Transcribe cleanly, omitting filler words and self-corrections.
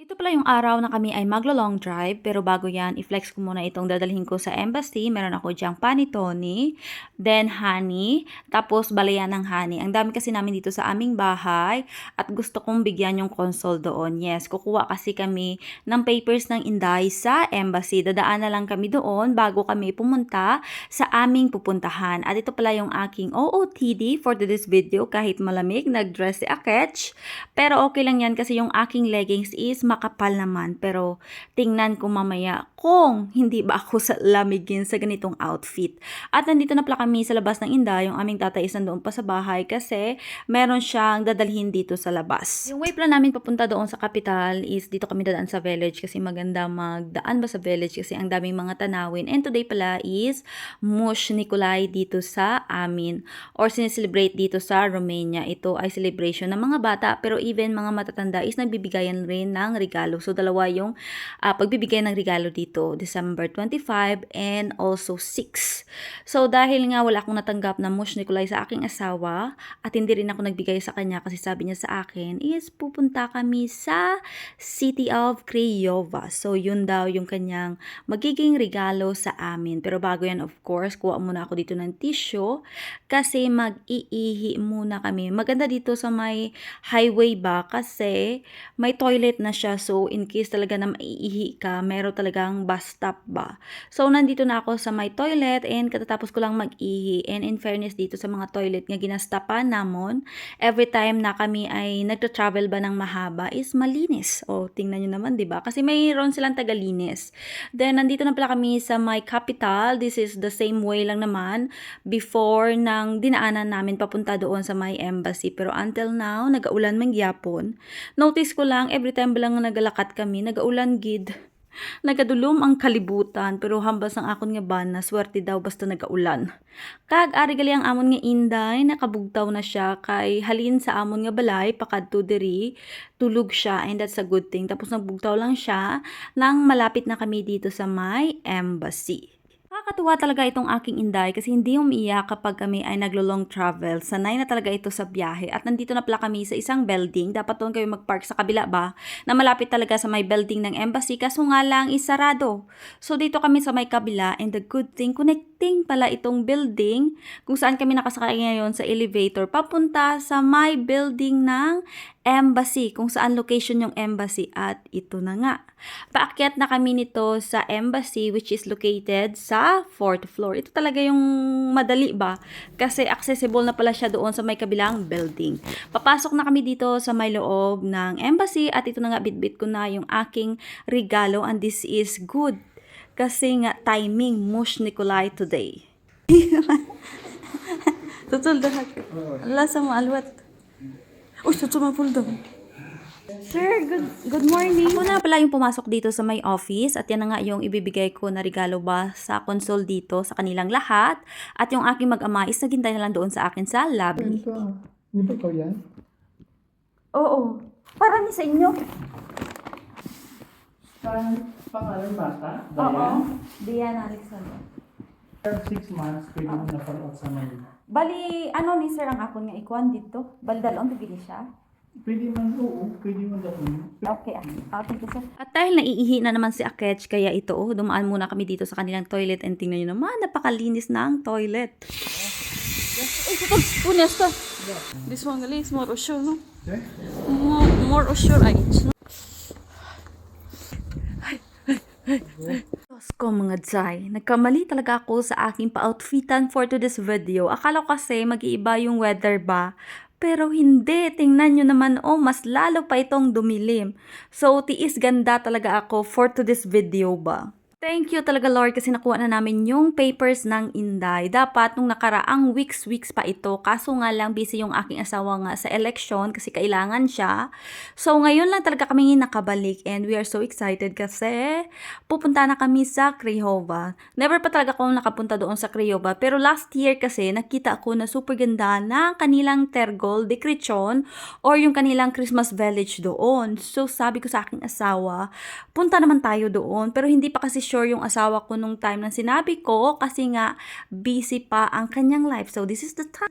Ito pala yung araw na kami ay maglo-long drive, pero bago yan, i-flex ko muna itong dadalhin ko sa embassy. Meron ako diyang panitone, then honey, tapos balayan ng honey. Ang dami kasi namin dito sa aming bahay at gusto kong bigyan yung console doon. Yes, kukuha kasi kami ng papers ng Inday sa embassy. Dadaan na lang kami doon bago kami pumunta sa aming pupuntahan. At ito pala yung aking OOTD for this video kahit malamig, nag-dress si Akech. Pero okay lang yan kasi yung aking leggings is makapal naman. Pero tingnan ko mamaya kung hindi ba ako sa lamigin sa ganitong outfit. At nandito na pala kami sa labas ng Inday. Yung aming tatay is nandoon pa sa bahay kasi meron siyang dadalhin dito sa labas. Yung way plan namin papunta doon sa capital is dito kami dadaan sa village kasi maganda magdaan ba sa village kasi ang daming mga tanawin. And today pala is Mush Nikolai dito sa amin or sineselebrate dito sa Romania. Ito ay celebration ng mga bata pero even mga matatanda is nagbibigayan rin ng regalo. So dalawa yung pagbibigay ng regalo dito, December 25 and also 6. So dahil nga wala akong natanggap na Mush Nikolai sa aking asawa at hindi rin ako nagbigay sa kanya kasi sabi niya sa akin is pupunta kami sa City of Craiova. So yun daw yung kanyang magiging regalo sa amin. Pero bago yan, of course, kuha muna ako dito ng tissue kasi mag-iihi muna kami. Maganda dito sa may highway ba kasi may toilet na siya. So in case talaga na maiihi ka, meron talagang bus stop ba. So nandito na ako sa may toilet and katatapos ko lang mag-ihi. And in fairness dito sa mga toilet nga ginastapan namon, every time na kami ay nagta-travel ba ng mahaba is malinis. O tingnan nyo naman, 'di ba? Kasi mayroon silang tagalinis. Then nandito na pala kami sa my capital. This is the same way lang naman before nang dinaanan namin papunta doon sa my embassy. Pero until now, nagaulan man gyapon. Notice ko lang, every time lang nagalakat kami, nagaulan gid. Nagadulom ang kalibutan, pero hambas ang akon nga bana, swerte daw basta nagaulan. Kag ari gali ang amon nga Inday, nakabugtaw na siya kay halin sa amon nga balay, pakadto diri, tulog siya and that's a good thing. Tapos nagbugtaw lang siya nang malapit na kami dito sa my embassy. Nakakatuwa talaga itong aking Inday kasi hindi umiiyak kapag kami ay naglo-long travel. Sanay na talaga ito sa biyahe at nandito na pala kami sa isang building. Dapat doon kayo mag-park sa kabila ba na malapit talaga sa may building ng embassy kaso nga lang isarado. So dito kami sa may kabila and the good thing, connecting pala itong building kung saan kami nakasakay ngayon sa elevator papunta sa may building ng embassy, kung saan location yung embassy at ito na nga. Paakyat na kami nito sa embassy which is located sa 4th floor. Ito talaga yung madali ba? Kasi accessible na pala siya doon sa may kabilang building. Papasok na kami dito sa may loob ng embassy at ito na nga bitbit ko na yung aking regalo and this is good. Kasi nga timing Mush Nikolai today. Tutul dahat. Allah sa maalwat. Uy, sutsumapul daw. Sir, good morning. Ako na pala yung pumasok dito sa my office at yan na nga yung ibibigay ko na regalo ba sa console dito sa kanilang lahat. At yung aking mag-ama is naghintay na lang doon sa akin sa lobby. Di ba ikaw yan? Oo. Para ni sa inyo. Pangalan bata? Oo. Diyan, Alexander. 6 months, pwede mo na follow sa Manila. Bali, ano ni sir ang akon nga ikuan dito? Bali dalon bibili siya. Pwede man, oo, pwede man daw. Okay, thank you sir. At dahil naiihi na naman si Akech, kaya ito, dumaan muna kami dito sa kanilang toilet and tingnan nyo naman, napakalinis na ang toilet. Uy, ito, punyas ka. This one gali is more sure, no? Okay? More sure, ay. Diyos ko mga Jai, nagkamali talaga ako sa aking pa-outfitan for today's video. Akala ko kasi mag-iiba yung weather ba? Pero hindi, tingnan nyo naman, oh, mas lalo pa itong dumilim. So, tiis ganda talaga ako for today's video ba? Thank you talaga Lord kasi nakuha na namin yung papers ng Inday. Dapat nung nakaraang weeks pa ito. Kaso nga lang busy yung aking asawa nga sa election kasi kailangan siya. So ngayon lang talaga kami nakabalik and we are so excited kasi pupunta na kami sa Craiova. Never pa talaga ako nakapunta doon sa Craiova pero last year kasi nakita ako na super ganda na kanilang Tergol de Crechon or yung kanilang Christmas village doon. So sabi ko sa aking asawa, punta naman tayo doon pero hindi pa kasi sure yung asawa ko nung time na sinabi ko kasi nga busy pa ang kanyang life. So this is the time.